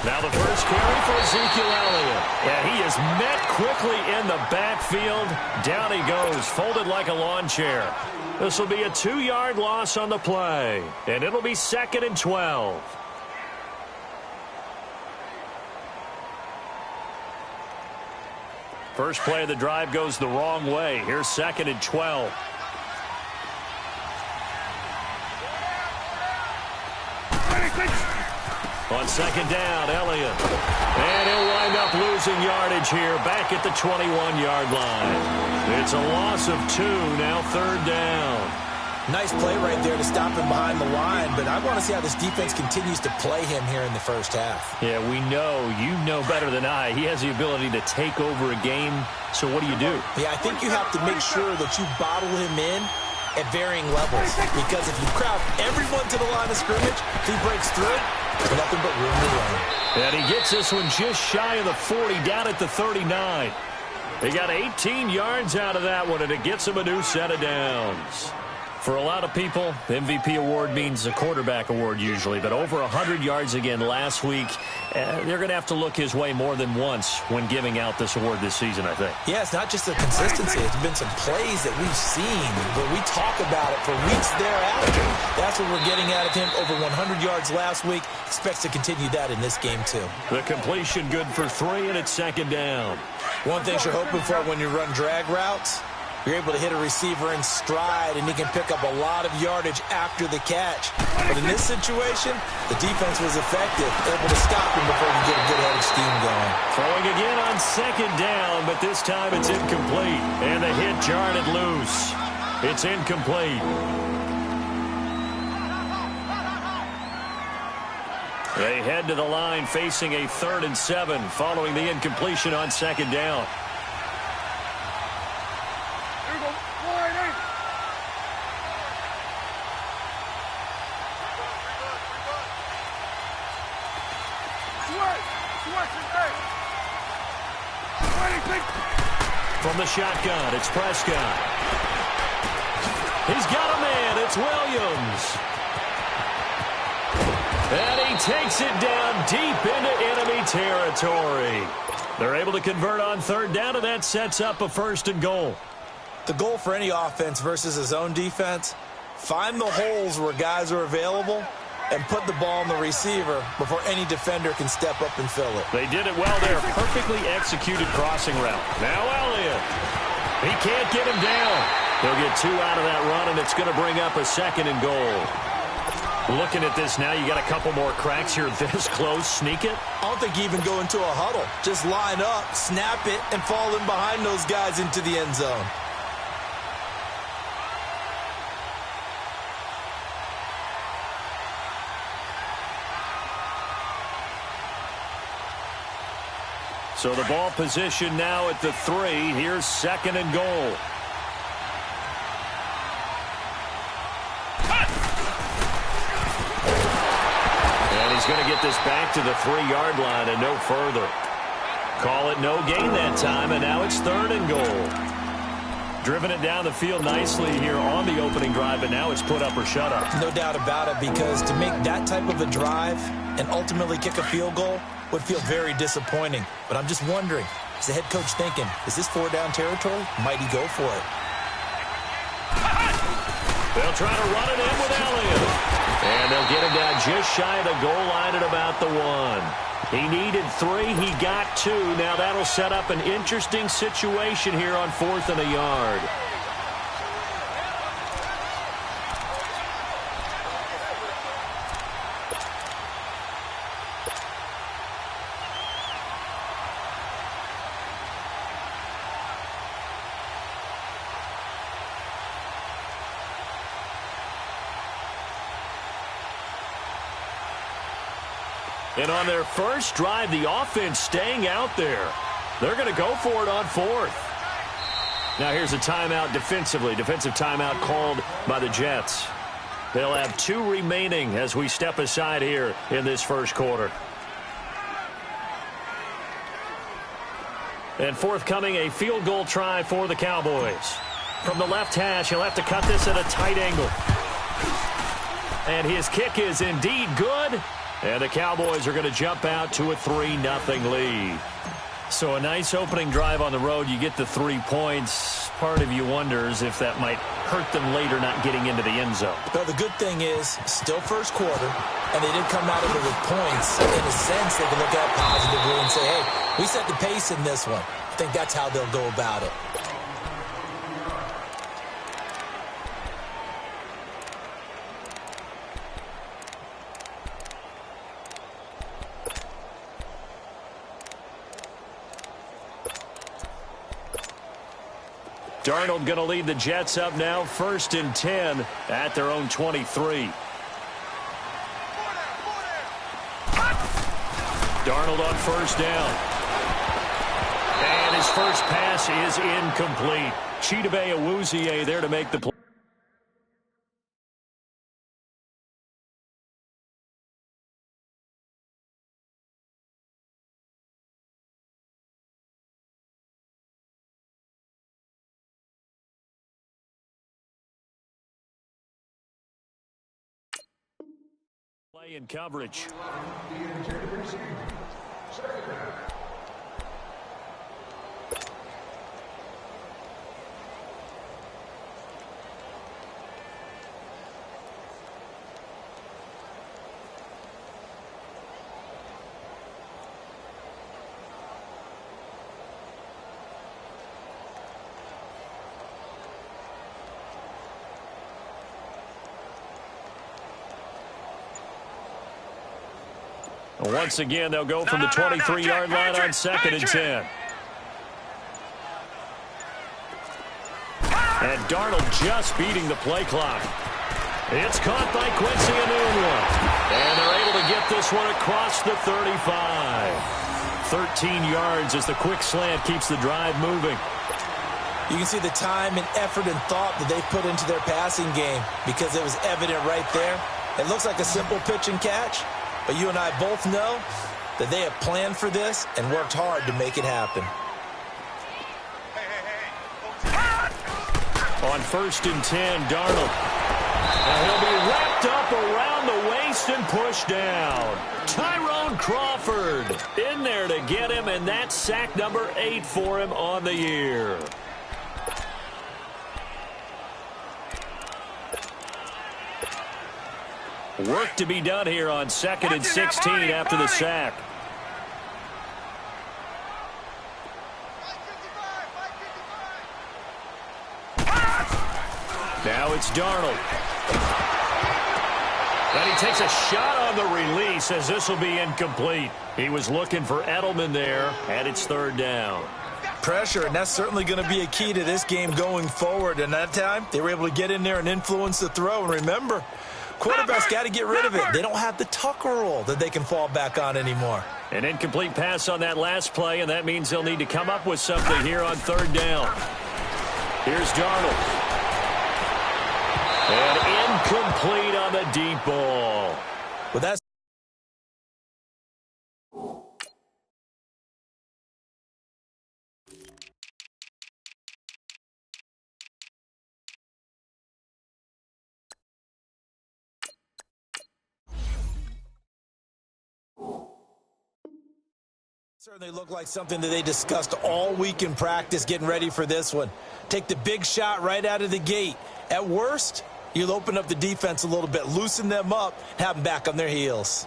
Now the first carry for Ezekiel Elliott. And he is met quickly in the backfield. Down he goes, folded like a lawn chair. This will be a 2-yard loss on the play. And it'll be 2nd and 12. First play of the drive goes the wrong way. Here's 2nd and 12. On 2nd down, Elliott. And he'll wind up losing yardage here back at the 21-yard line. It's a loss of 2, now 3rd down. Nice play right there to stop him behind the line, but I want to see how this defense continues to play him here in the first half. Yeah, we know, you know better than I, he has the ability to take over a game, so what do you do? Yeah, I think you have to make sure that you bottle him in at varying levels, because if you crowd everyone to the line of scrimmage, if he breaks through, there's nothing but room to run. And he gets this one just shy of the 40, down at the 39. They got 18 yards out of that one, and it gets him a new set of downs. For a lot of people, the MVP award means a quarterback award usually, but over 100 yards again last week. They're going to have to look his way more than once when giving out this award this season, I think. Yeah, it's not just the consistency. It's been some plays that we've seen, but we talk about it for weeks thereafter. That's what we're getting out of him. Over 100 yards last week. Expects to continue that in this game, too. The completion good for 3, and it's 2nd down. One thing you're hoping for when you run drag routes, you're able to hit a receiver in stride, and he can pick up a lot of yardage after the catch. But in this situation, the defense was effective, able to stop him before he get a good-headed scheme going. Throwing again on 2nd down, but this time it's incomplete. And the hit jarred it loose. It's incomplete. They head to the line facing a 3rd and 7 following the incompletion on 2nd down. From the shotgun, it's Prescott. He's got a man. It's Williams. And he takes it down deep into enemy territory. They're able to convert on 3rd down, and that sets up a 1st and goal. The goal for any offense versus his own defense, find the holes where guys are available and put the ball on the receiver before any defender can step up and fill it. They did it well there. Perfectly executed crossing route. Now Elliott. He can't get him down. He'll get 2 out of that run, and it's going to bring up a 2nd and goal. Looking at this now, you got a couple more cracks here this close. Sneak it? I don't think you even go into a huddle. Just line up, snap it, and fall in behind those guys into the end zone. So the ball position now at the 3. Here's 2nd and goal. And he's going to get this back to the 3-yard line and no further. Call it no gain that time, and now it's 3rd and goal. Driven it down the field nicely here on the opening drive, but now it's put up or shut up. No doubt about it, because to make that type of a drive and ultimately kick a field goal would feel very disappointing. But I'm just wondering, is the head coach thinking, is this 4-down territory? Might he go for it? They'll try to run it in with Elliott. And they'll get him down just shy of the goal line at about the 1. He needed 3. He got 2. Now that'll set up an interesting situation here on 4th and a yard. And on their first drive, the offense staying out there. They're going to go for it on 4th. Now here's a timeout defensively. Defensive timeout called by the Jets. They'll have 2 remaining as we step aside here in this first quarter. And forthcoming, a field goal try for the Cowboys. From the left hash, he'll have to cut this at a tight angle. And his kick is indeed good. And the Cowboys are going to jump out to a 3-0 lead. So a nice opening drive on the road. You get the 3 points. Part of you wonders if that might hurt them later not getting into the end zone. Well, the good thing is, still first quarter, and they did come out of it with points. In a sense, they can look at it positively and say, hey, we set the pace in this one. I think that's how they'll go about it. Darnold going to lead the Jets up now, 1st and 10 at their own 23. Darnold on 1st down. And his first pass is incomplete. Chidobe Awuzie there to make the play. In coverage. Once again, they'll go from the 23-yard line on 2nd and 10. And Darnold just beating the play clock. It's caught by Quincy Enunwa. And they're able to get this one across the 35. 13 yards as the quick slant keeps the drive moving. You can see the time and effort and thought that they put into their passing game because it was evident right there. It looks like a simple pitch and catch. But you and I both know that they have planned for this and worked hard to make it happen. On 1st and 10, Darnold. And he'll be wrapped up around the waist and pushed down. Tyrone Crawford in there to get him, and that's sack number 8 for him on the year. Work to be done here on 2nd and 16 after the sack. Now it's Darnold. And he takes a shot on the release as this will be incomplete. He was looking for Edelman there, and it's 3rd down. Pressure, and that's certainly going to be a key to this game going forward. And that time, they were able to get in there and influence the throw. And remember, quarterbacks got to get rid of it. They don't have the Tucker rule that they can fall back on anymore. An incomplete pass on that last play, and that means they'll need to come up with something here on 3rd down. Here's Darnold. And incomplete on the deep ball. Well, that's certainly looked like something that they discussed all week in practice getting ready for this one. Take the big shot right out of the gate. At worst, you'll open up the defense a little bit, loosen them up, have them back on their heels.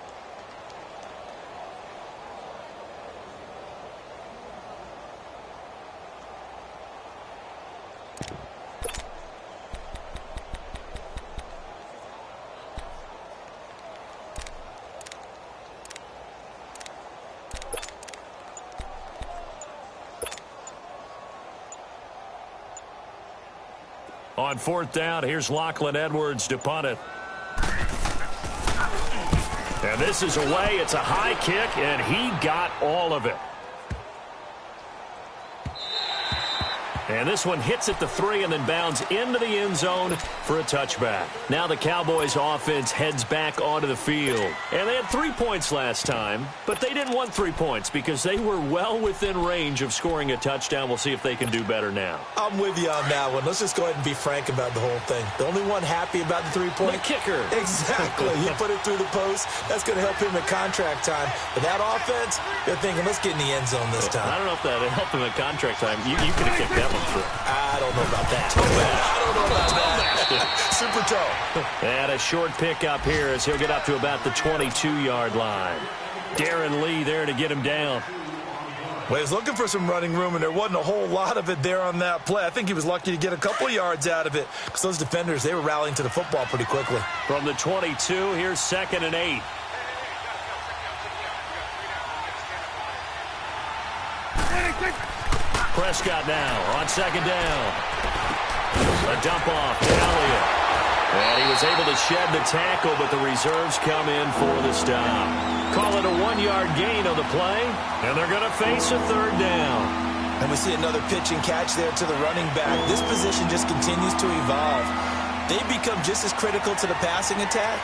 On 4th down, here's Lachlan Edwards to punt it. And this is away. It's a high kick, and he got all of it. And this one hits at the 3 and then bounds into the end zone for a touchback. Now the Cowboys offense heads back onto the field. And they had 3 points last time, but they didn't want 3 points because they were well within range of scoring a touchdown. We'll see if they can do better now. I'm with you on that one. Let's just go ahead and be frank about the whole thing. The only one happy about the 3-point? The kicker. Exactly. He put it through the post. That's going to help him at contract time. But that offense, they're thinking, let's get in the end zone this time. I don't know if that helped him at contract time. You could have kicked that one. I don't know about that. I don't know about that. Super toe. And a short pickup here as he'll get up to about the 22-yard line. Darren Lee there to get him down. Well, he was looking for some running room, and there wasn't a whole lot of it there on that play. I think he was lucky to get a couple of yards out of it because those defenders, they were rallying to the football pretty quickly. From the 22, here's 2nd and 8. Prescott now on 2nd down. A dump off to Elliott. And he was able to shed the tackle, but the reserves come in for the stop. Call it a 1-yard gain on the play, and they're going to face a 3rd down. And we see another pitch and catch there to the running back. This position just continues to evolve. They become just as critical to the passing attack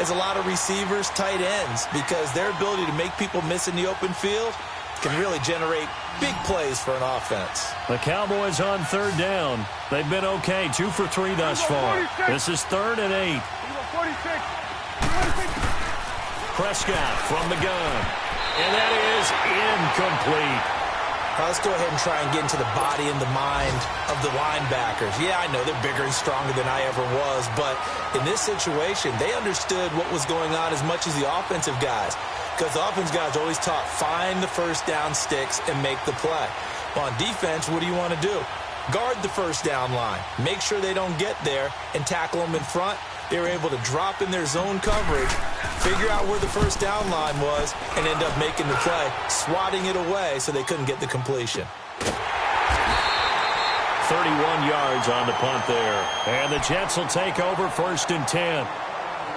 as a lot of receivers, tight ends, because their ability to make people miss in the open field can really generate big plays for an offense. The Cowboys on 3rd down. They've been okay, 2 for 3 thus far. This is 3rd and 8. Prescott from the gun. And that is incomplete. Let's go ahead and try and get into the body and the mind of the linebackers. Yeah, I know they're bigger and stronger than I ever was, but in this situation, they understood what was going on as much as the offensive guys. Because the offense guys always taught, find the first down sticks and make the play. Well, on defense, what do you want to do? Guard the first down line. Make sure they don't get there and tackle them in front. They were able to drop in their zone coverage, figure out where the first down line was, and end up making the play, swatting it away so they couldn't get the completion. 31 yards on the punt there. And the Jets will take over 1st and 10.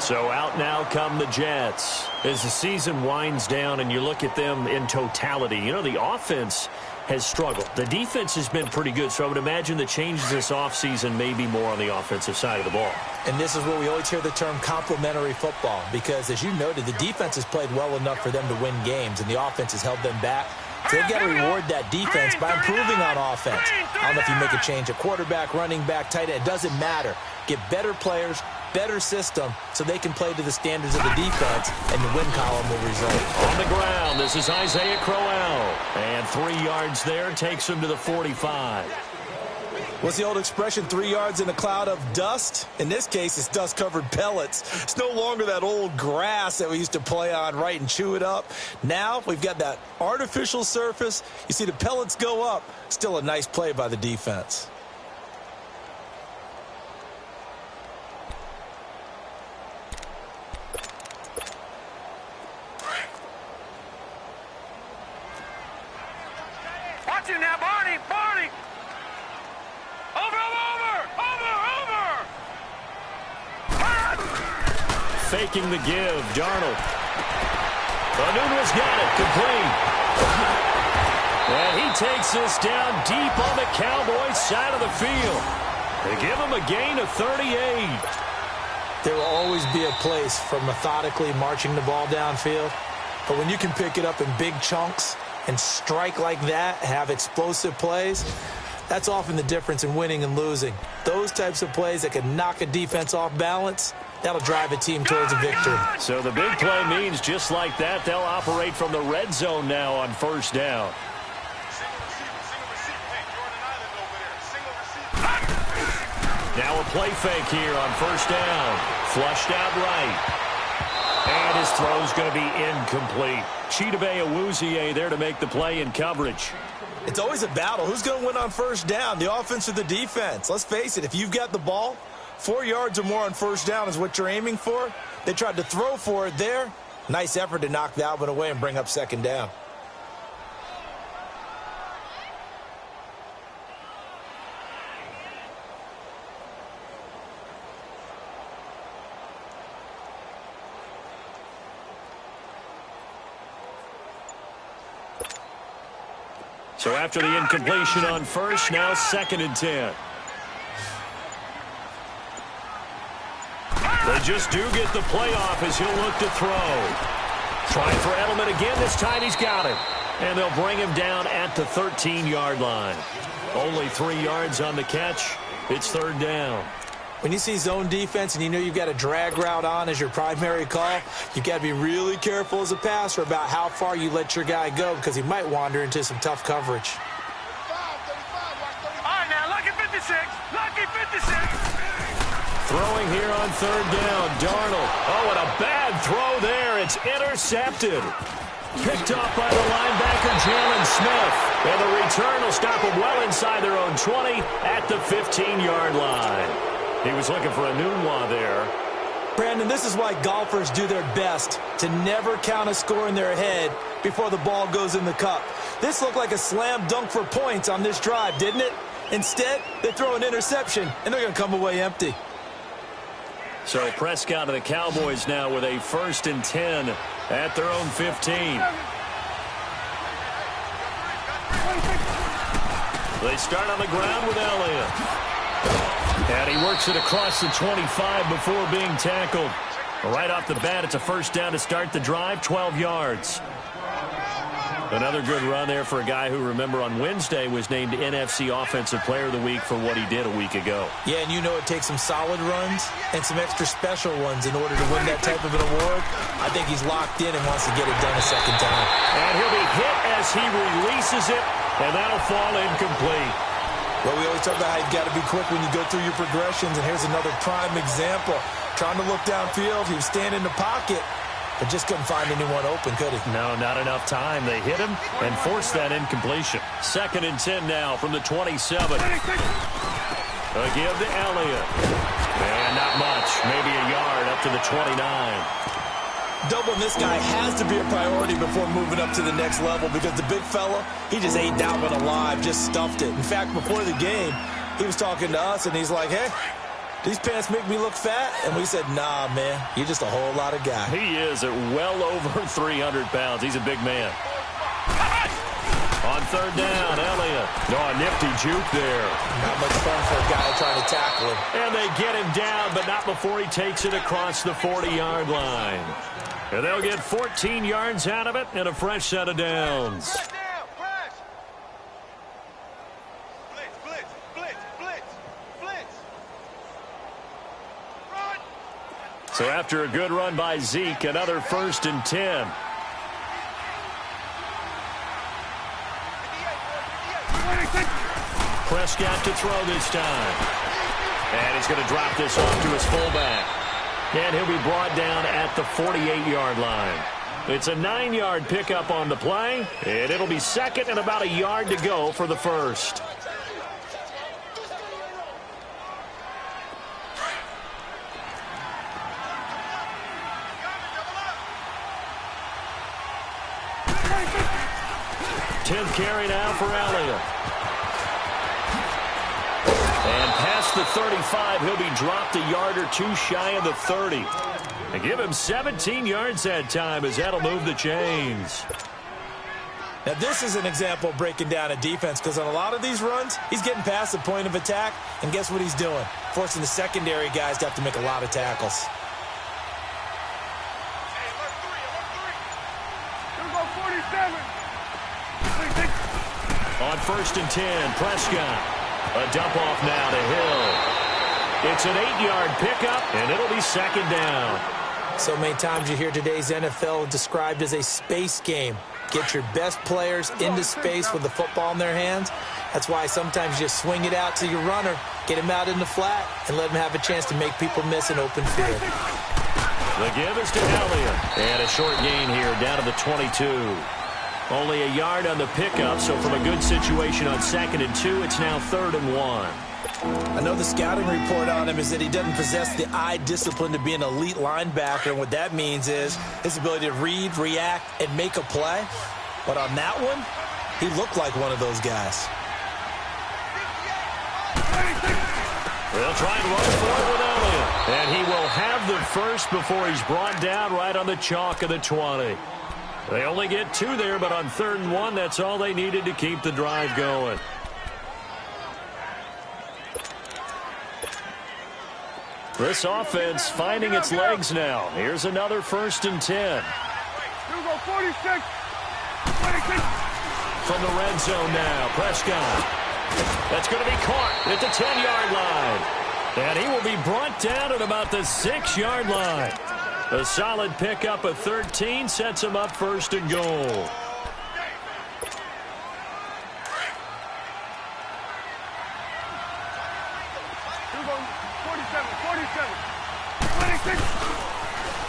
So out now come the Jets. As the season winds down and you look at them in totality, you know, the offense has struggled. The defense has been pretty good, so I would imagine the changes this offseason may be more on the offensive side of the ball. And this is where we always hear the term complementary football, because as you noted, the defense has played well enough for them to win games, and the offense has held them back. So they've got to reward that defense by improving on offense. I don't know if you make a change at quarterback, running back, tight end. It doesn't matter. Get better players, better system, so they can play to the standards of the defense, and the win column will result. On the ground, this is Isaiah Crowell. And 3 yards there takes him to the 45. What's the old expression, 3 yards in a cloud of dust? In this case, it's dust-covered pellets. It's no longer that old grass that we used to play on, right, and chew it up. Now we've got that artificial surface. You see the pellets go up. Still a nice play by the defense. Watch it now, Barney! Barney! Over! Faking the give, Darnold. Nunez got it, complete. And he takes this down deep on the Cowboys side of the field. They give him a gain of 38. There will always be a place for methodically marching the ball downfield. But when you can pick it up in big chunks and strike like that, have explosive plays, that's often the difference in winning and losing. Those types of plays that can knock a defense off balance, that'll drive a team towards a victory. So the big play means just like that, they'll operate from the red zone now on 1st down. Now a play fake here on 1st down. Flushed out right. And his throw's going to be incomplete. Chidobe Awuzie there to make the play in coverage. It's always a battle. Who's going to win on 1st down, the offense or the defense? Let's face it, if you've got the ball, 4 yards or more on 1st down is what you're aiming for. They tried to throw for it there. Nice effort to knock that one away and bring up 2nd down. So after the incompletion on first, now 2nd and 10. They just do get the playoff as he'll look to throw. Trying for Edelman again. This time he's got it. And they'll bring him down at the 13-yard line. Only 3 yards on the catch. It's 3rd down. When you see zone defense and you know you've got a drag route on as your primary call, you've got to be really careful as a passer about how far you let your guy go because he might wander into some tough coverage. All right, now, lucky 56. Lucky 56. Throwing here on 3rd down. Darnold. Oh, and a bad throw there. It's intercepted. Picked off by the linebacker, Jalen Smith. And the return will stop them well inside their own 20 at the 15-yard line. He was looking for a Nunwa there. Brandon, this is why golfers do their best to never count a score in their head before the ball goes in the cup. This looked like a slam dunk for points on this drive, didn't it? Instead, they throw an interception, and they're going to come away empty. So Prescott and the Cowboys now with a 1st and 10 at their own 15. They start on the ground with Elliott. And he works it across the 25 before being tackled. Right off the bat, it's a 1st down to start the drive, 12 yards. Another good run there for a guy who, remember, on Wednesday was named NFC Offensive Player of the Week for what he did a week ago. Yeah, and you know it takes some solid runs and some extra special ones in order to win that type of an award. I think he's locked in and wants to get it done a 2nd time. And he'll be hit as he releases it, and that'll fall incomplete. Well, we always talk about how you've got to be quick when you go through your progressions, and here's another prime example. Trying to look downfield, he was standing in the pocket, but just couldn't find anyone open, could he? No, not enough time. They hit him and forced that incompletion. 2nd and 10 now from the 27. A give to Elliott. And not much. Maybe a yard up to the 29. Doubling this guy has to be a priority before moving up to the next level because the big fella, he just ate that one alive, just stuffed it. In fact, before the game, he was talking to us, and he's like, hey, these pants make me look fat? And we said, nah, man, you're just a whole lot of guy. He is at well over 300 pounds. He's a big man. On 3rd down, Elliott. Oh, a nifty juke there. Not much fun for a guy trying to tackle him. And they get him down, but not before he takes it across the 40-yard line. And they'll get 14 yards out of it and a fresh set of downs. So after a good run by Zeke, another 1st and 10. Prescott to throw this time. And he's going to drop this off to his fullback. And he'll be brought down at the 48-yard line. It's a 9-yard pickup on the play, and it'll be 2nd and about a yard to go for the 1st. Tenth carry now for Elliott. And past the 35, he'll be dropped a yard or two shy of the 30. And give him 17 yards that time as that'll move the chains. Now, this is an example of breaking down a defense because on a lot of these runs, he's getting past the point of attack, and guess what he's doing? Forcing the secondary guys to have to make a lot of tackles. On 1st and 10, Prescott. A dump off now to Hill. It's an 8-yard pickup, and it'll be 2nd down. So many times you hear today's NFL described as a space game. Get your best players into space with the football in their hands. That's why sometimes you just swing it out to your runner, get him out in the flat, and let him have a chance to make people miss an open field. The give is to Elliott. And a short gain here down to the 22. Only a yard on the pickup, so from a good situation on 2nd and 2, it's now 3rd and 1. I know the scouting report on him is that he doesn't possess the eye discipline to be an elite linebacker, and what that means is his ability to read, react, and make a play. But on that one, he looked like one of those guys. They'll try and run for it with Elliott. And he will have the first before he's brought down right on the chalk of the 20. They only get 2 there, but on 3rd and 1, that's all they needed to keep the drive going. This offense finding its legs now. Here's another 1st and 10. 46. From the red zone now, Prescott. That's going to be caught at the 10-yard line. And he will be brought down at about the 6-yard line. A solid pickup of 13 sets him up 1st and goal.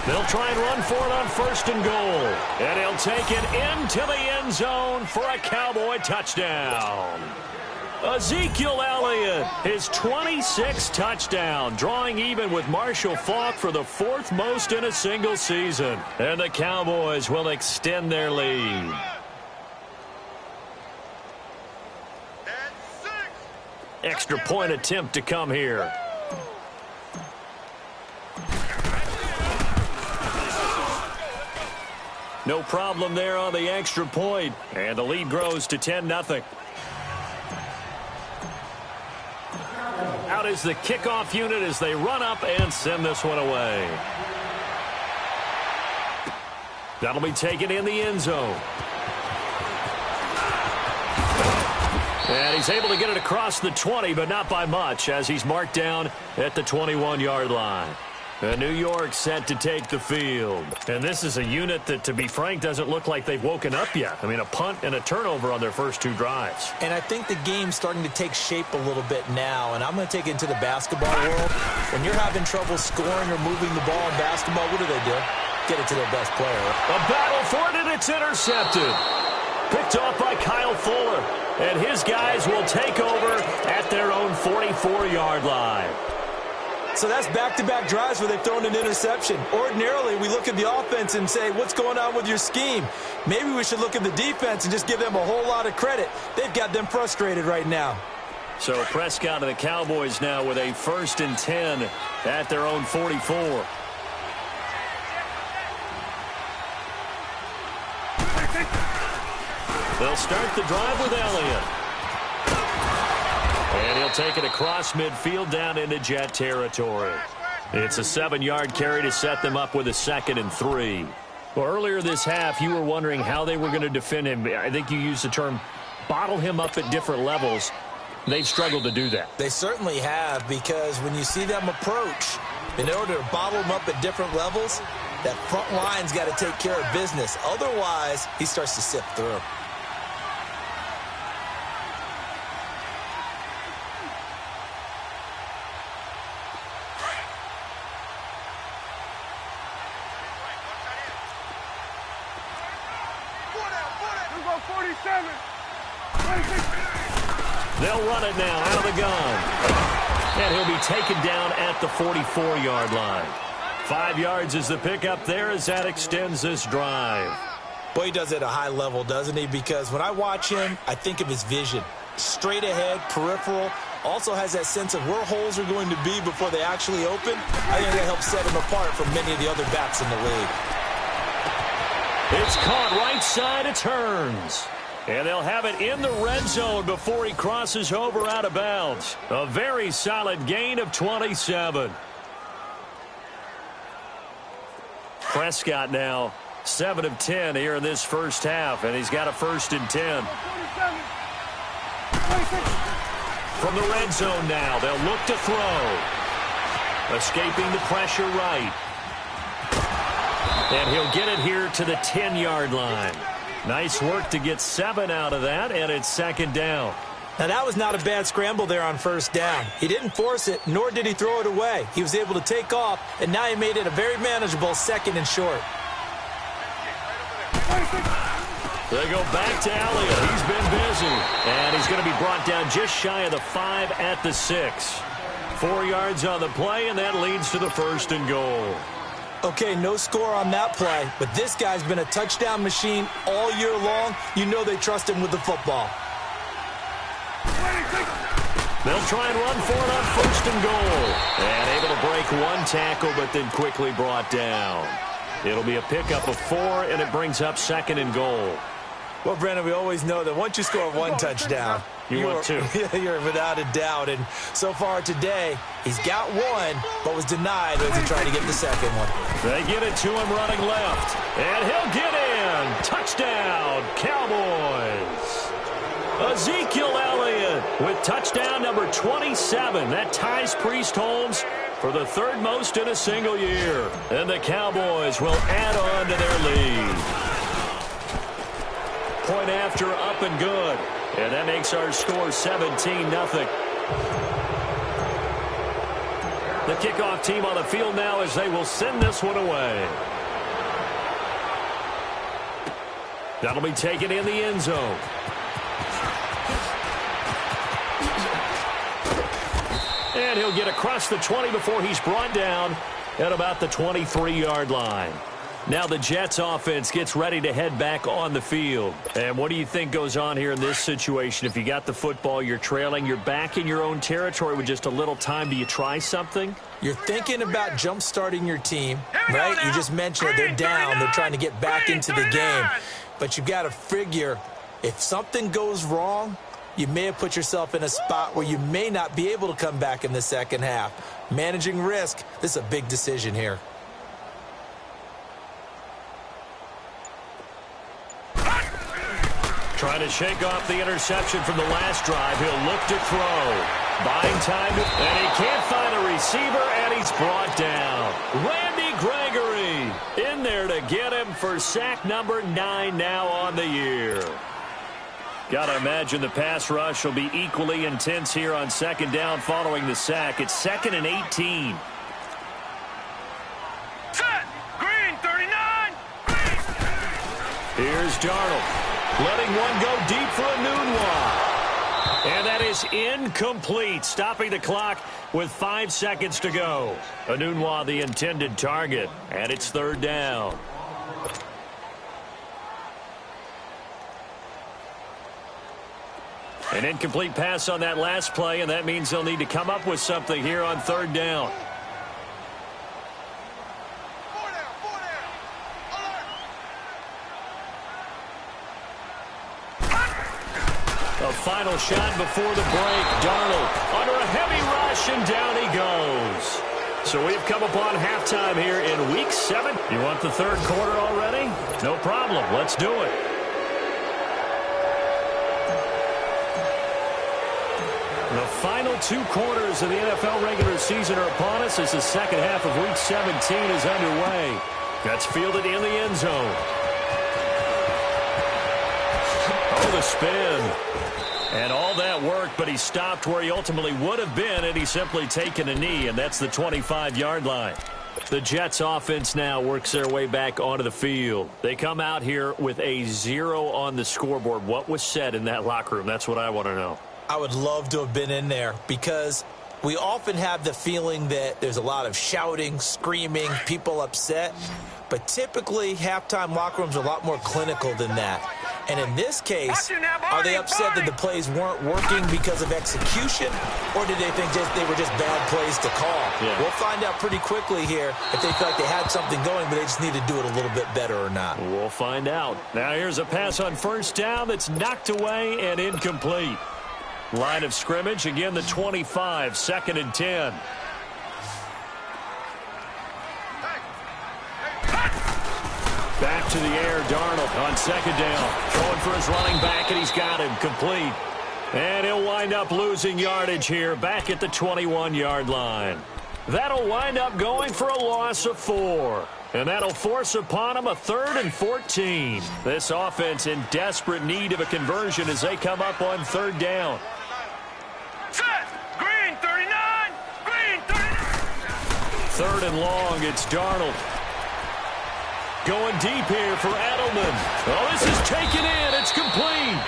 They'll try and run for it on 1st and goal. And he'll take it into the end zone for a Cowboy touchdown. Ezekiel Elliott, his 26th touchdown, drawing even with Marshall Faulk for the 4th most in a single season. And the Cowboys will extend their lead. Extra point attempt to come here. No problem there on the extra point. And the lead grows to 10-0. Out is the kickoff unit as they run up and send this one away. That'll be taken in the end zone. And he's able to get it across the 20, but not by much, as he's marked down at the 21-yard line. And New York set to take the field. And this is a unit that, to be frank, doesn't look like they've woken up yet. I mean, a punt and a turnover on their first 2 drives. And I think the game's starting to take shape a little bit now. And I'm going to take it into the basketball world. When you're having trouble scoring or moving the ball in basketball, what do? Get it to their best player. A battle for it, and it's intercepted. Picked off by Kyle Fuller. And his guys will take over at their own 44-yard line. So that's back-to-back drives where they've thrown an interception. Ordinarily, we look at the offense and say, what's going on with your scheme? Maybe we should look at the defense and just give them a whole lot of credit. They've got them frustrated right now. So Prescott and the Cowboys now with a 1st and 10 at their own 44. They'll start the drive with Elliott. And he'll take it across midfield down into Jet territory. It's a 7-yard carry to set them up with a 2nd and 3. Well, earlier this half, you were wondering how they were going to defend him. I think you used the term bottle him up at different levels. They've struggled to do that. They certainly have, because when you see them approach, in order to bottle him up at different levels, that front line's got to take care of business. Otherwise, he starts to sift through. They'll run it now out of the gun. And he'll be taken down at the 44-yard line. 5 yards is the pickup there as that extends this drive. Boy, he does it at a high level, doesn't he? Because when I watch him, I think of his vision. Straight ahead, peripheral. Also has that sense of where holes are going to be before they actually open. I think that helps set him apart from many of the other backs in the league. It's caught right side, it turns. And they'll have it in the red zone before he crosses over out of bounds. A very solid gain of 27. Prescott now 7 of 10 here in this first half, and he's got a 1st and 10. From the red zone now, they'll look to throw. Escaping the pressure right. And he'll get it here to the 10-yard line. Nice work to get 7 out of that, and it's 2nd down. Now, that was not a bad scramble there on 1st down. He didn't force it, nor did he throw it away. He was able to take off, and now he made it a very manageable 2nd and short. They go back to Elliott. He's been busy. And he's going to be brought down just shy of the 5 at the 6. 4 yards on the play, and that leads to the 1st and goal. Okay, no score on that play, but this guy's been a touchdown machine all year long. You know they trust him with the football. They'll try and run for it on 1st and goal. And able to break 1 tackle, but then quickly brought down. It'll be a pickup of 4, and it brings up 2nd and goal. Well, Brandon, we always know that once you score 1 touchdown, you're without a doubt. And so far today, he's got 1, but was denied as he tried to get the 2nd one. They get it to him running left, and he'll get in. Touchdown, Cowboys. Ezekiel Elliott with touchdown number 27. That ties Priest Holmes for the 3rd most in a single year. And the Cowboys will add on to their lead. Point after, up and good. And that makes our score 17-0. The kickoff team on the field now as they will send this one away. That'll be taken in the end zone. And he'll get across the 20 before he's brought down at about the 23-yard line. Now the Jets offense gets ready to head back on the field. And what do you think goes on here in this situation? If you got the football, you're trailing, you're back in your own territory with just a little time. Do you try something? You're thinking about jump-starting your team, right? You just mentioned it. They're down. They're trying to get back into the game. But you've got to figure if something goes wrong, you may have put yourself in a spot where you may not be able to come back in the second half. Managing risk, this is a big decision here. Trying to shake off the interception from the last drive. He'll look to throw. Buying time, and he can't find a receiver, and he's brought down. Randy Gregory in there to get him for sack number 9 now on the year. Got to imagine the pass rush will be equally intense here on 2nd down following the sack. It's 2nd and 18. Set! Green, 39! Green! Here's Darnold. Letting one go deep for a Nunwa. And that is incomplete, stopping the clock with 5 seconds to go. Nunwa, the intended target, and it's 3rd down. An incomplete pass on that last play, and that means they'll need to come up with something here on 3rd down. A final shot before the break. Darnold under a heavy rush, and down he goes. So we've come upon halftime here in Week 7. You want the 3rd quarter already? No problem. Let's do it. The final 2 quarters of the NFL regular season are upon us as the second half of Week 17 is underway. That's fielded in the end zone. Oh, the spin. And all that worked, but he stopped where he ultimately would have been, and he's simply taken a knee, and that's the 25-yard line. The Jets offense now works their way back onto the field. They come out here with a 0 on the scoreboard. What was said in that locker room? That's what I want to know. I would love to have been in there because we often have the feeling that there's a lot of shouting, screaming, people upset. But typically, halftime locker rooms are a lot more clinical than that. And in this case, are they upset that the plays weren't working because of execution, or did they think they were just bad plays to call? Yeah. We'll find out pretty quickly here if they feel like they had something going, but they just need to do it a little bit better or not. We'll find out. Now here's a pass on 1st down that's knocked away and incomplete. Line of scrimmage, again the 25, 2nd and 10. Back to the air, Darnold on 2nd down. Throwing for his running back, and he's got him complete. And he'll wind up losing yardage here back at the 21-yard line. That'll wind up going for a loss of 4. And that'll force upon him a 3rd and 14. This offense in desperate need of a conversion as they come up on 3rd down. Set! Green, 39! Green, 39! 3rd and long, it's Darnold. Going deep here for Edelman. Oh, this is taken in. It's complete.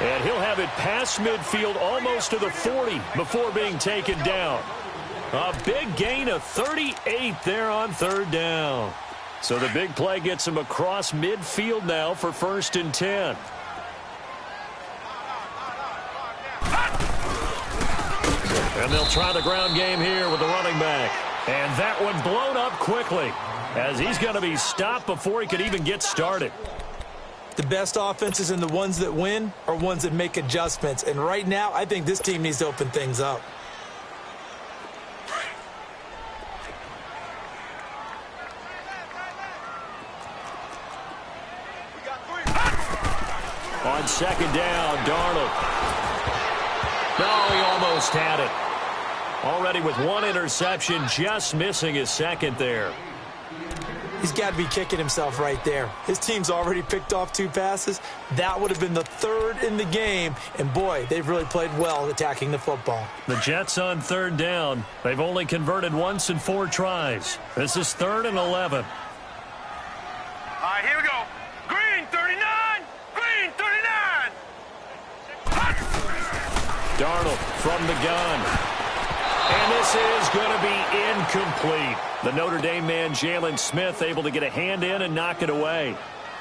And he'll have it past midfield almost to the 40 before being taken down. A big gain of 38 there on 3rd down. So the big play gets him across midfield now for 1st and 10. And they'll try the ground game here with the running back. And that one blown up quickly, as he's going to be stopped before he could even get started. The best offenses and the ones that win are ones that make adjustments. And right now, I think this team needs to open things up. On second down, Darnold. No, he almost had it. Already with one interception, just missing his second there. He's got to be kicking himself right there. His team's already picked off 2 passes. That would have been the 3rd in the game. And, boy, they've really played well attacking the football. The Jets on 3rd down. They've only converted once in 4 tries. This is 3rd and 11. All right, here we go. Green 39. Green 39. Darnold from the gun. And this is going to be incomplete. The Notre Dame man, Jalen Smith, able to get a hand in and knock it away.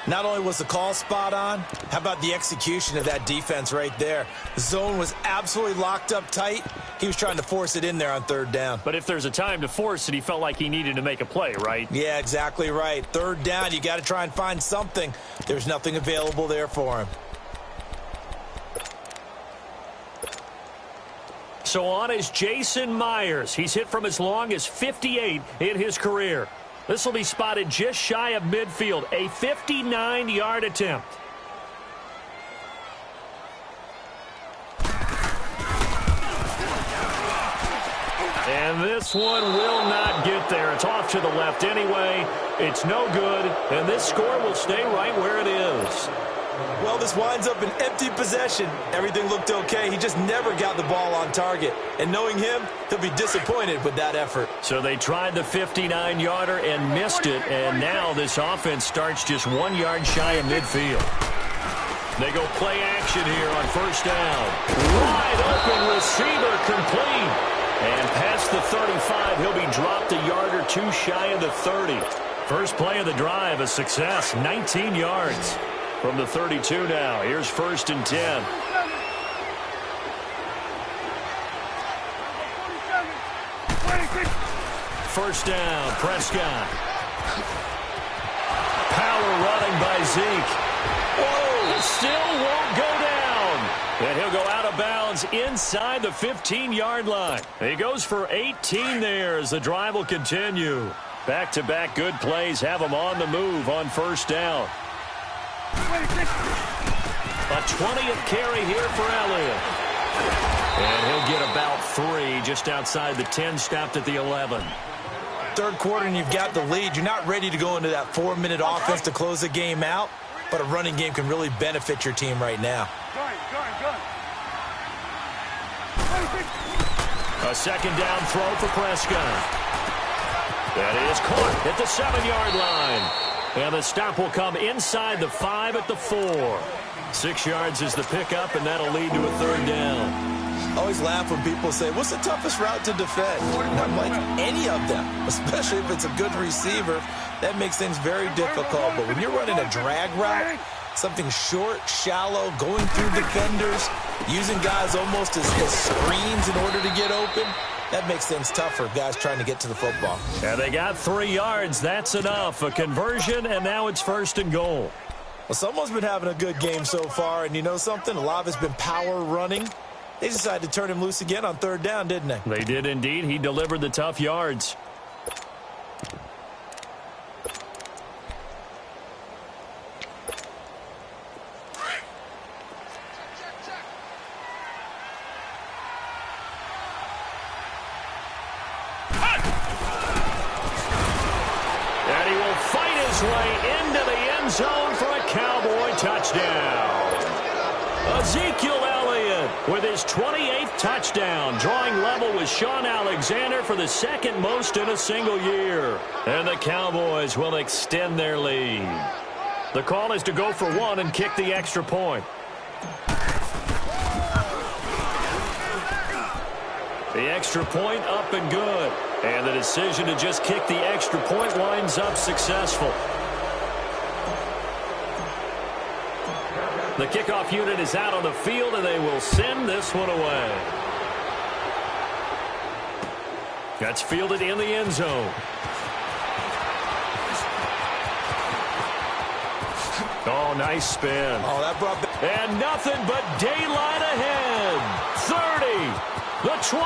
Not only was the call spot on, how about the execution of that defense right there? The zone was absolutely locked up tight. He was trying to force it in there on 3rd down. But if there's a time to force it, he felt like he needed to make a play, right? Yeah, exactly right. 3rd down, you got to try and find something. There's nothing available there for him. So on is Jason Myers. He's hit from as long as 58 in his career. This will be spotted just shy of midfield, a 59-yard attempt. And this one will not get there. It's off to the left anyway. It's no good, and this score will stay right where it is. Well, this winds up an empty possession. Everything looked okay. He just never got the ball on target. And knowing him, he'll be disappointed with that effort. So they tried the 59-yarder and missed it, and now this offense starts just 1 yard shy of midfield. They go play action here on 1st down. Wide open receiver complete. And past the 35, he'll be dropped a yard or 2 shy of the 30. First play of the drive, a success, 19 yards. From the 32 now, here's 1st and 10. First down, Prescott. Power running by Zeke. Whoa, still won't go down. And he'll go out of bounds inside the 15-yard line. He goes for 18 there as the drive will continue. Back-to-back good plays have him on the move on 1st down. A 20th carry here for Elliott. And he'll get about 3 just outside the 10, stopped at the 11. 3rd quarter and you've got the lead. You're not ready to go into that 4-minute offense to close the game out, but a running game can really benefit your team right now. A 2nd down throw for Prescott. That is caught at the 7-yard line. And the stop will come inside the 5 at the 4. 6 yards is the pickup, and that'll lead to a 3rd down. I always laugh when people say, what's the toughest route to defend? And I'm like, any of them, especially if it's a good receiver. That makes things very difficult. But when you're running a drag route, something short, shallow, going through defenders, using guys almost as screens in order to get open, that makes things tougher, guys trying to get to the football. And they got 3 yards. That's enough. A conversion, and now it's 1st and goal. Well, someone's been having a good game so far, and you know something? A lot of it's been power running. They decided to turn him loose again on 3rd down, didn't they? They did indeed. He delivered the tough yards. And he will fight his way into the end zone for a Cowboy touchdown. Ezekiel Elliott with his 28th touchdown, drawing level with Sean Alexander for the 2nd most in a single year. And the Cowboys will extend their lead. The call is to go for 1 and kick the extra point. The extra point up and good. And the decision to just kick the extra point winds up successful. The kickoff unit is out on the field, and they will send this one away. That's fielded in the end zone. Oh, nice spin. Oh, that brought back. And nothing but daylight ahead. 30, the 20,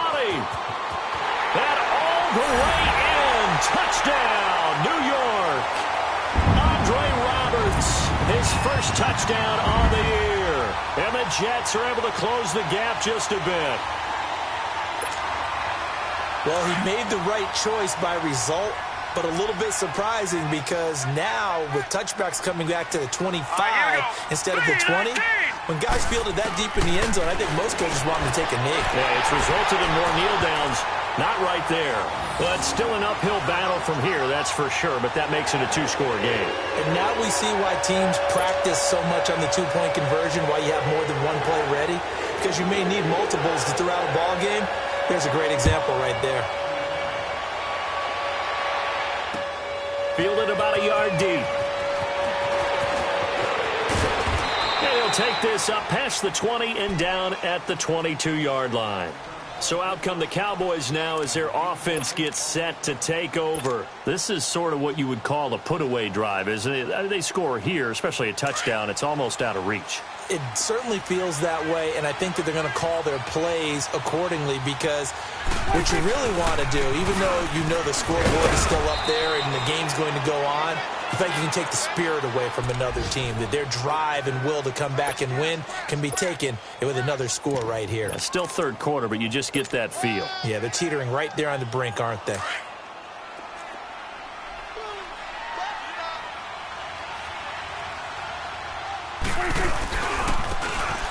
and all the way in. Touchdown, New York. Andre Roberts, his first touchdown on the year. And the Jets are able to close the gap just a bit. Well, he made the right choice by result, but a little bit surprising because now with touchbacks coming back to the 25 instead of the 20, when guys fielded that deep in the end zone, I think most coaches want them to take a knee. Yeah, it's resulted in more kneel downs. Not right there. But still an uphill battle from here, that's for sure, but that makes it a two-score game. And now we see why teams practice so much on the two-point conversion, why you have more than one play ready, because you may need multiples to throw out a ball game. There's a great example right there. Fielded about a yard deep. And he'll take this up past the 20 and down at the 22-yard line. So out come the Cowboys now as their offense gets set to take over. This is sort of what you would call a put-away drive, isn't it? They score here, especially a touchdown. It's almost out of reach. It certainly feels that way, and I think that they're going to call their plays accordingly because what you really want to do, even though you know the scoreboard is still up there and the game's going to go on, I think you can take the spirit away from another team, that their drive and will to come back and win can be taken with another score right here. Yeah, still third quarter, but you just get that feel. Yeah, they're teetering right there on the brink, aren't they?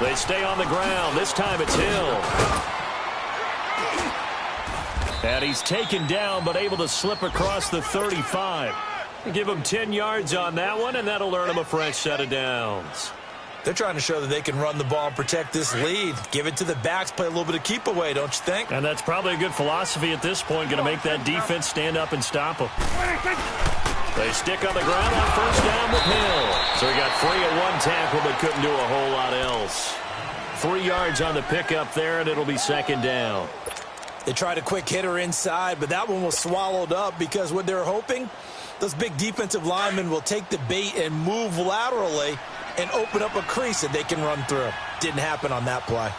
They stay on the ground. This time it's Hill. And he's taken down, but able to slip across the 35. Give him 10 yards on that one, and that'll earn him a fresh set of downs. They're trying to show that they can run the ball and protect this lead. Give it to the backs, play a little bit of keep away, don't you think? And that's probably a good philosophy at this point, going to make that defense stand up and stop them. They stick on the ground on first down with Hill. So he got free at one tackle, but couldn't do a whole lot else. 3 yards on the pickup there, and it'll be second down. They tried a quick hitter inside, but that one was swallowed up because what they're hoping, those big defensive linemen will take the bait and move laterally and open up a crease that they can run through. Didn't happen on that play.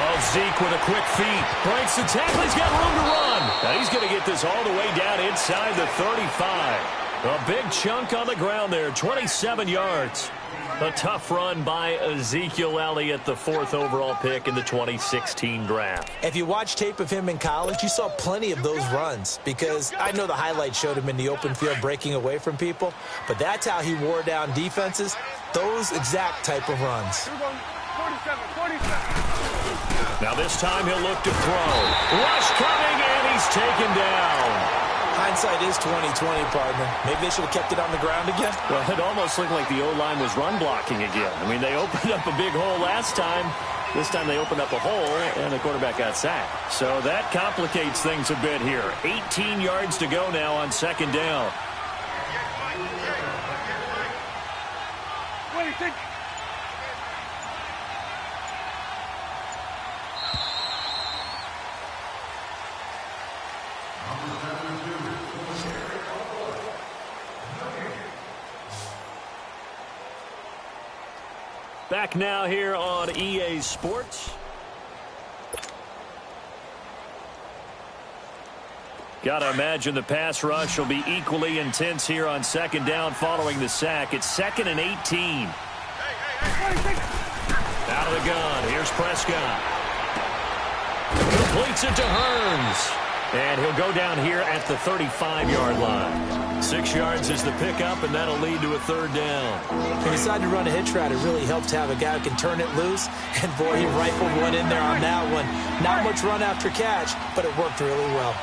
Oh, Zeke with a quick feed. Breaks the tackle. He's got room to run. Now he's going to get this all the way down inside the 35. A big chunk on the ground there, 27 yards. A tough run by Ezekiel Elliott, the 4th overall pick in the 2016 draft. If you watch tape of him in college, you saw plenty of those runs because I know the highlights showed him in the open field breaking away from people, but that's how he wore down defenses, those exact type of runs. 47. Now this time he'll look to throw. Rush coming, and he's taken down. Hindsight is 20/20, partner. Maybe they should have kept it on the ground again. Well, it almost looked like the O-line was run blocking again. I mean, they opened up a big hole last time. This time they opened up a hole, and the quarterback got sacked. So that complicates things a bit here. 18 yards to go now on second down. Back now here on EA Sports. Got to imagine the pass rush will be equally intense here on second down following the sack. It's 2nd and 18. Out of the gun. Here's Prescott. Completes it to Hearns. And he'll go down here at the 35-yard line. 6 yards is the pickup, and that'll lead to a third down. He decided to run a hitch route. It really helped to have a guy who can turn it loose. And, boy, he rifled one in there on that one. Not much run after catch, but it worked really well.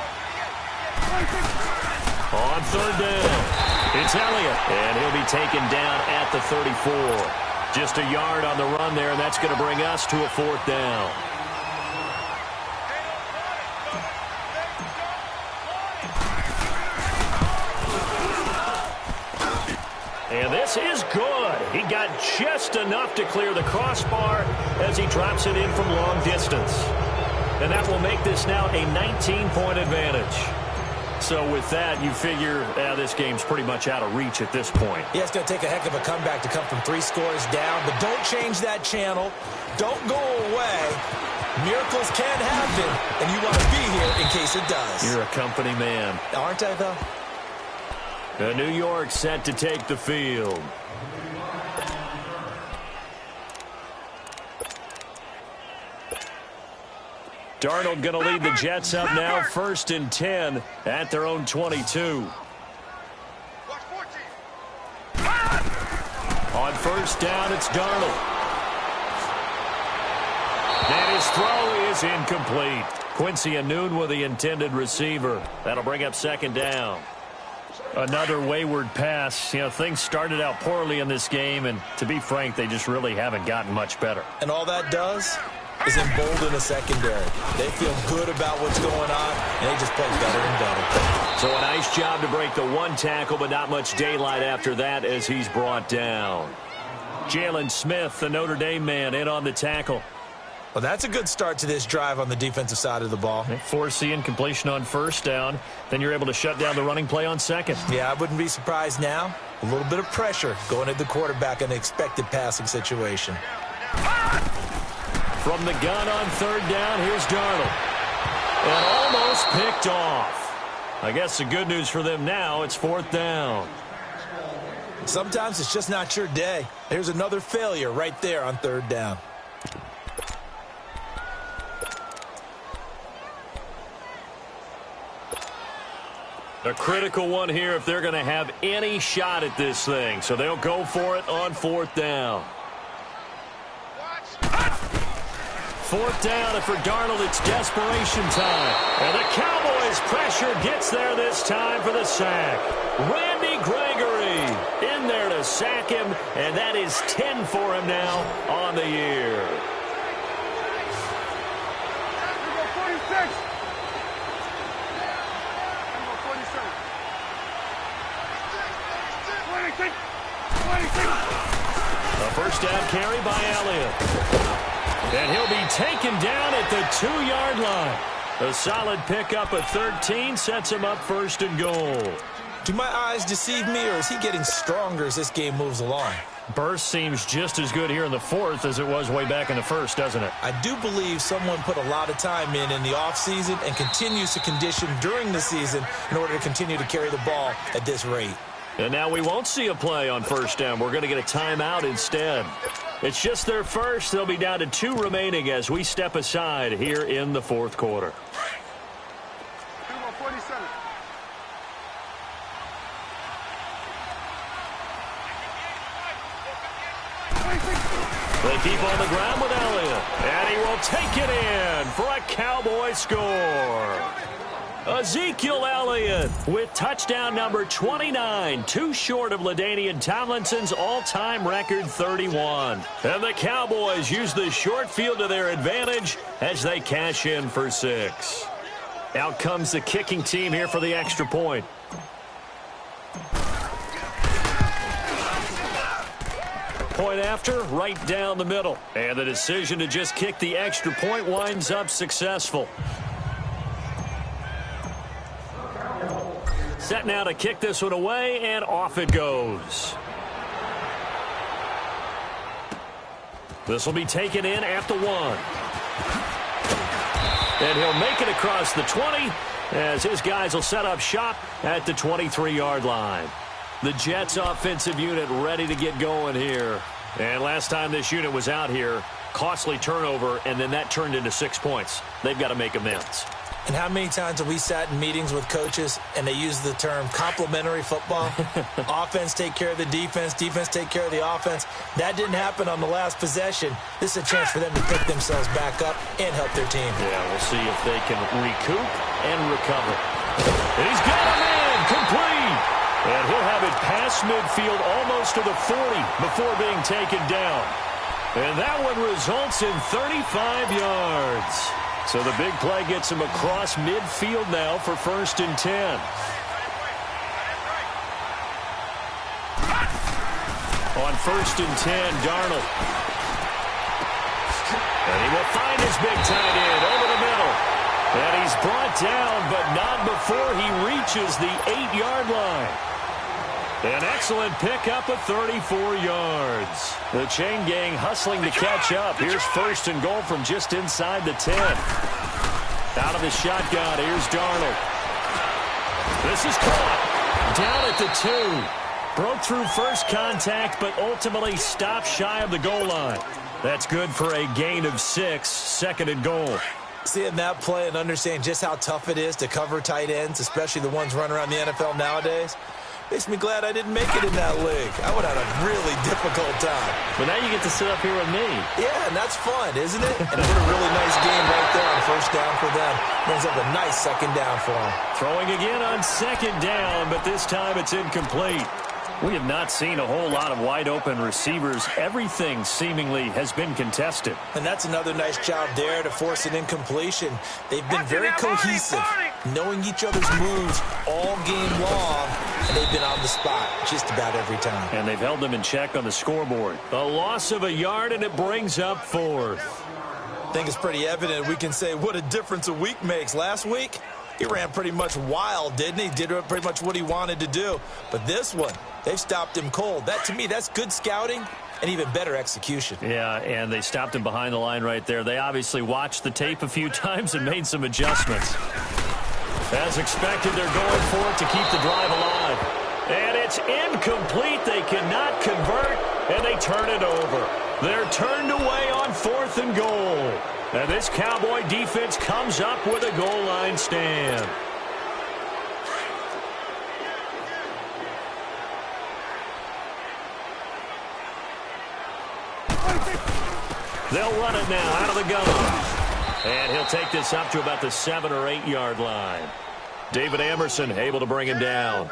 On third down, it's Elliott. And he'll be taken down at the 34. Just a yard on the run there, and that's going to bring us to a fourth down. And this is good. He got just enough to clear the crossbar as he drops it in from long distance. And that will make this now a 19-point advantage. So with that, you figure this game's pretty much out of reach at this point. Yeah, it's going to take a heck of a comeback to come from 3 scores down, but don't change that channel. Don't go away. Miracles can happen, and you want to be here in case it does. You're a company man. Aren't I, though? New York set to take the field. Darnold going to lead the Jets up now, 1st and 10 at their own 22. On 1st down, it's Darnold. And his throw is incomplete. Quincy Anoon with the intended receiver. That'll bring up 2nd down. Another wayward pass. You know, things started out poorly in this game, and to be frank, they just really haven't gotten much better. And all that does is embolden a secondary. They feel good about what's going on, and they just play better and better. So a nice job to break the 1 tackle, but not much daylight after that as he's brought down. Jalen Smith, the Notre Dame man, in on the tackle. Well, that's a good start to this drive on the defensive side of the ball. Forcing completion on 1st down. Then you're able to shut down the running play on 2nd. Yeah, I wouldn't be surprised now. A little bit of pressure going at the quarterback in an expected passing situation. From the gun on 3rd down, here's Darnold. And almost picked off. I guess the good news for them now, it's 4th down. Sometimes it's just not your day. There's another failure right there on 3rd down. A critical one here if they're going to have any shot at this thing. So they'll go for it on 4th down. 4th down, and for Darnold, it's desperation time. And the Cowboys' pressure gets there this time for the sack. Randy Gregory in there to sack him, and that is 10 for him now on the year. 46. A 1st down carry by Elliott. And he'll be taken down at the 2-yard line. A solid pickup of 13 sets him up 1st and goal. Do my eyes deceive me, or is he getting stronger as this game moves along? Burst seems just as good here in the 4th as it was way back in the 1st, doesn't it? I do believe someone put a lot of time in the offseason and continues to condition during the season in order to continue to carry the ball at this rate. And now we won't see a play on 1st down. We're going to get a timeout instead. It's just their first. They'll be down to 2 remaining as we step aside here in the 4th quarter. They keep on the ground with Elliott. And he will take it in for a Cowboy score. Ezekiel Elliott with touchdown number 29, too short of LaDainian Tomlinson's all-time record 31. And the Cowboys use the short field to their advantage as they cash in for 6. Out comes the kicking team here for the extra point. Point after, right down the middle. And the decision to just kick the extra point winds up successful. Set now to kick this one away, and off it goes. This will be taken in at the 1. And he'll make it across the 20 as his guys will set up shop at the 23-yard line. The Jets offensive unit ready to get going here. And last time this unit was out here, costly turnover, and then that turned into 6 points. They've got to make amends. And how many times have we sat in meetings with coaches and they use the term complementary football? Offense take care of the defense, defense take care of the offense. That didn't happen on the last possession. This is a chance for them to pick themselves back up and help their team. Yeah, we'll see if they can recoup and recover. And he's got him in, complete. And he'll have it past midfield almost to the 40 before being taken down. And that one results in 35 yards. So the big play gets him across midfield now for 1st and 10. On 1st and 10, Darnold. And he will find his big tight end over the middle. And he's brought down, but not before he reaches the 8-yard line. An excellent pickup of 34 yards. The chain gang hustling to catch up. Here's 1st and goal from just inside the 10. Out of the shotgun, here's Darnold. This is caught. Down at the 2. Broke through first contact, but ultimately stopped shy of the goal line. That's good for a gain of 6, 2nd and goal. Seeing that play and understanding just how tough it is to cover tight ends, especially the ones running around the NFL nowadays, makes me glad I didn't make it in that league. I would have had a really difficult time. But now you get to sit up here with me. Yeah, and that's fun, isn't it? And what a really nice game right there on 1st down for them. Brings up a nice 2nd down for them. Throwing again on 2nd down, but this time it's incomplete. We have not seen a whole lot of wide-open receivers. Everything seemingly has been contested. And that's another nice job there to force an incompletion. They've been very cohesive, knowing each other's moves all game long, and they've been on the spot just about every time. And they've held them in check on the scoreboard. A loss of a yard, and it brings up 4th. I think it's pretty evident we can say what a difference a week makes. Last week, he ran pretty much wild, didn't he? Did pretty much what he wanted to do. But this one, they've stopped him cold. That, to me, that's good scouting and even better execution. Yeah, and they stopped him behind the line right there. They obviously watched the tape a few times and made some adjustments. As expected, they're going for it to keep the drive alive. And it's incomplete. They cannot convert, and they turn it over. They're turned away on 4th and goal. And this Cowboy defense comes up with a goal line stand. They'll run it now out of the gun. And he'll take this up to about the 7 or 8 yard line. David Amerson able to bring him down.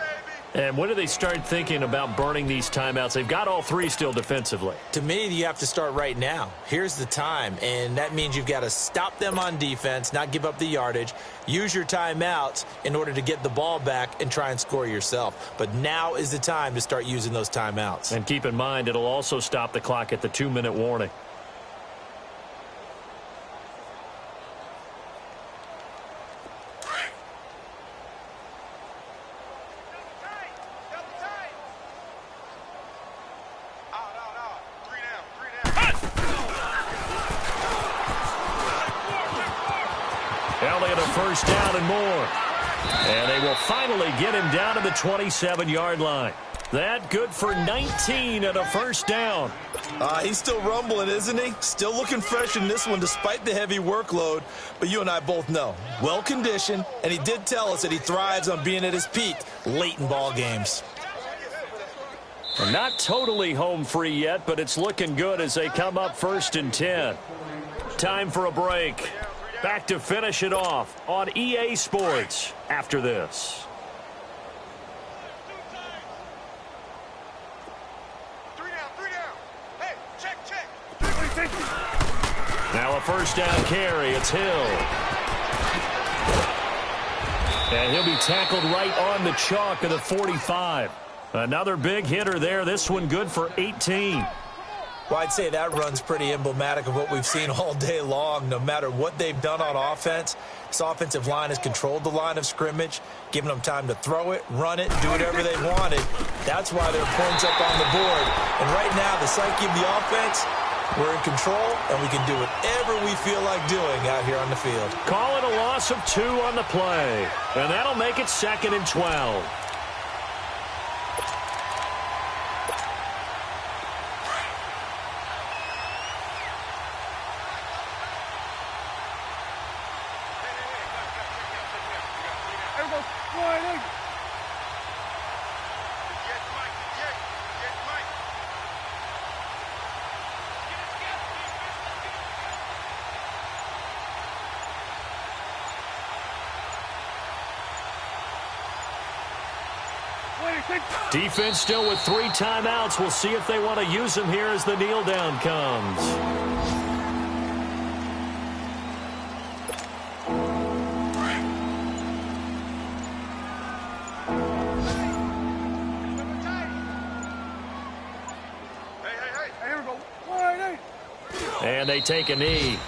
And when do they start thinking about burning these timeouts? They've got all 3 still defensively. To me, you have to start right now. Here's the time, and that means you've got to stop them on defense, not give up the yardage, use your timeouts in order to get the ball back and try and score yourself. But now is the time to start using those timeouts. And keep in mind, it'll also stop the clock at the 2-minute warning. First down and more. And they will finally get him down to the 27-yard line. That good for 19 and a first down. He's still rumbling, isn't he? Still looking fresh in this one despite the heavy workload. But you and I both know, well-conditioned, and he did tell us that he thrives on being at his peak late in ball games. And not totally home free yet, but it's looking good as they come up 1st and 10. Time for a break. Back to finish it off on EA Sports after this. Now a first down carry. It's Hill. And he'll be tackled right on the chalk of the 45. Another big hitter there. This one good for 18. Well, I'd say that run's pretty emblematic of what we've seen all day long. No matter what they've done on offense, this offensive line has controlled the line of scrimmage, giving them time to throw it, run it, do whatever they wanted. That's why there are points up on the board. And right now, the psyche of the offense, we're in control, and we can do whatever we feel like doing out here on the field. Call it a loss of 2 on the play, and that'll make it 2nd and 12. Defense still with 3 timeouts. We'll see if they want to use them here as the kneel down comes. And they take a knee.